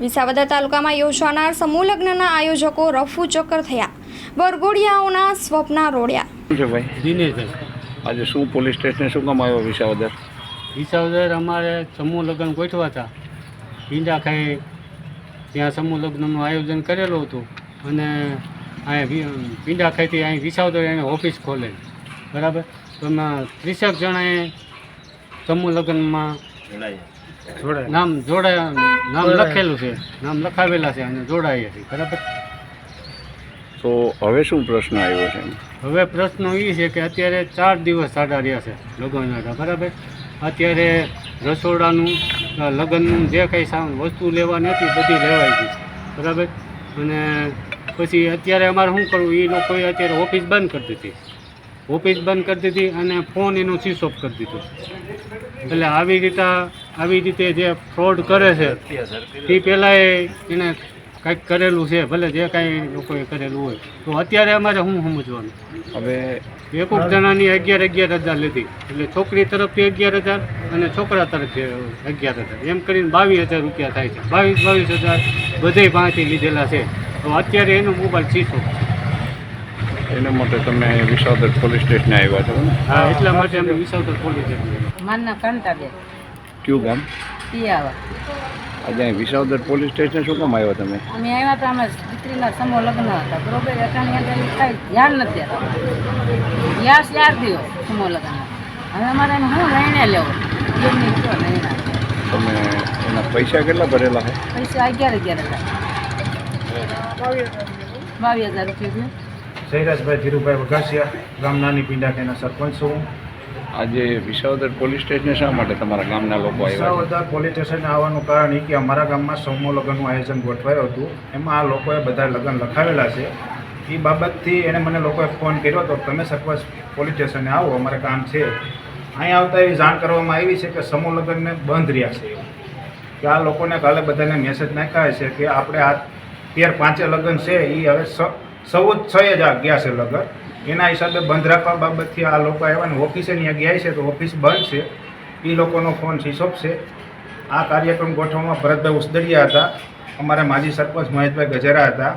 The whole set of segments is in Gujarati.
વિસાવદર તાલુકામાં યોજાનાર સમૂહ લગ્નના આયોજકો રફુ ચક્કર થયા, વરઘોડિયાઓના સ્વપ્ન રોડ્યા। શું છે ભાઈ? દિનેશભાઈ આજે શું પોલીસ સ્ટેશને શું કામ આવ્યો વિસાવદર? વિસાવદર અમારે સમૂહ લગ્ન ગોઠવા હતા, ઈંડા ખાઈ ત્યાં સમૂહ લગ્નનું આયોજન કરેલું હતું અને અહીં ઈંડા ખાઈથી અહીં વિસાવદર એને ઓફિસ ખોલે, બરાબર? તો એમાં 30 જણાએ સમૂહ લગ્નમાં નામ લખેલું છે, નામ લખાવેલા છે અને જોડાયા છે, બરાબર? તો હવે શું પ્રશ્ન આવ્યો છે? હવે પ્રશ્ન એ છે કે અત્યારે 4 દિવસ સાડા રહ્યા છે લગ્નના, બરાબર? અત્યારે રસોડાનું લગ્નનું જે કંઈ વસ્તુ લેવાની હતી બધી લેવાઈ ગઈ, બરાબર? અને પછી અત્યારે અમારે શું કરવું, એ લોકોએ અત્યારે ઓફિસ બંધ કરી દીધી અને ફોન એનો સ્વિચ ઓફ કરી દીધો। એટલે આવી રીતે જે ફ્રોડ કરે છે તે પહેલાં એને કંઈક કરેલું છે, ભલે જે કાંઈ લોકોએ કરેલું હોય તો અત્યારે અમારે શું સમજવાનું? હવે એક જણાની 11,000 લીધી, એટલે છોકરી તરફથી 11,000 અને છોકરા તરફથી 11,000, એમ કરીને 22,000 રૂપિયા થાય છે। 22,000 બધે પાસેથી લીધેલા છે, તો અત્યારે એનો મોબાઈલ સ્વિચ ઓફ છે। એના માટે તમે વિસાવદર પોલીસ સ્ટેશને આવ્યા છો ને? હા, એટલા માટે અમે વિસાવદર પોલીસ સ્ટેશન માનના કાંતાબેન કયું ગામ? પિયાવા। આજે અહીં વિસાવદર પોલીસ સ્ટેશને શું કામ આવ્યા તમે? અમે આવ્યા હતા, અમે દીકરીના સમૂહ લગ્ન હતા, બરોબર? અટાણી કાંઈ ધ્યાન નથી દેતા, યાસ 4 દિવસ સમૂહ લગ્ન, હવે અમારે એમ શું લઈને લેવો, એમની કયો લઈને તમે એના પૈસા કેટલા ભરેલા છે? પૈસા 11,000 22,000 રૂપિયા। સૈરાજભાઈ ધીરુભાઈ વઘાસિયા, ગામ નાની પિંડાકેના સરપંચ છું। આજે વિસાવદર પોલીસ સ્ટેશને શા માટે તમારા ગામના લોકો આવ્યા છે? વિસાવદર પોલીસ સ્ટેશને આવવાનું કારણ એ કે અમારા ગામમાં સમૂહ લગ્નનું આયોજન ગોઠવાયું હતું, એમાં આ લોકોએ બધા લગ્ન લખાવેલા છે। એ બાબતથી એને મને લોકોએ ફોન કર્યો હતો, તમે સરપંચ પોલીસ સ્ટેશને આવો, અમારે કામ છે। અહીંયા આવતા એવી જાણ કરવામાં આવી છે કે સમૂહ લગ્નને બંધ રહ્યા છે, કે આ લોકોને કાલે બધાને મેસેજ નાખ્યા છે કે આપણે આ 13/5 લગ્ન છે એ હવે 14/6 જ ગયા છે લગ્ન, એના હિસાબે બંધ રાખવા બાબતથી આ લોકો આવ્યા ને ઓફિસે ત્યાં ગયા છે, તો ઓફિસ બંધ છે, એ લોકોનો ફોન સ્વિચ ઓફ છે। આ કાર્યક્રમ ગોઠવવામાં ભરતભાઈ ઉસદડિયા હતા, અમારા માજી સરપંચ મહેશભાઈ ગજેરા હતા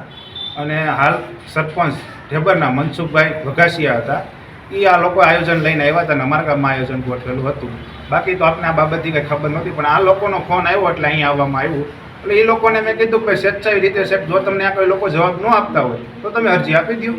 અને હાલ સરપંચ ઢેબરના મનસુખભાઈ વઘાસિયા હતા। એ આ લોકો આયોજન લઈને આવ્યા હતા અને અમારા ગામમાં આયોજન ગોઠવેલું હતું। બાકી તો આપણે આ બાબતથી કંઈ ખબર નહોતી, પણ આ લોકોનો ફોન આવ્યો એટલે અહીં આવવામાં આવ્યું। એટલે એ લોકોને મેં કીધું કે સ્વેચ્છાવી રીતે સાહેબ, જો તમને આ કોઈ લોકો જવાબ ન આપતા હોય તો તમે અરજી આપી દો।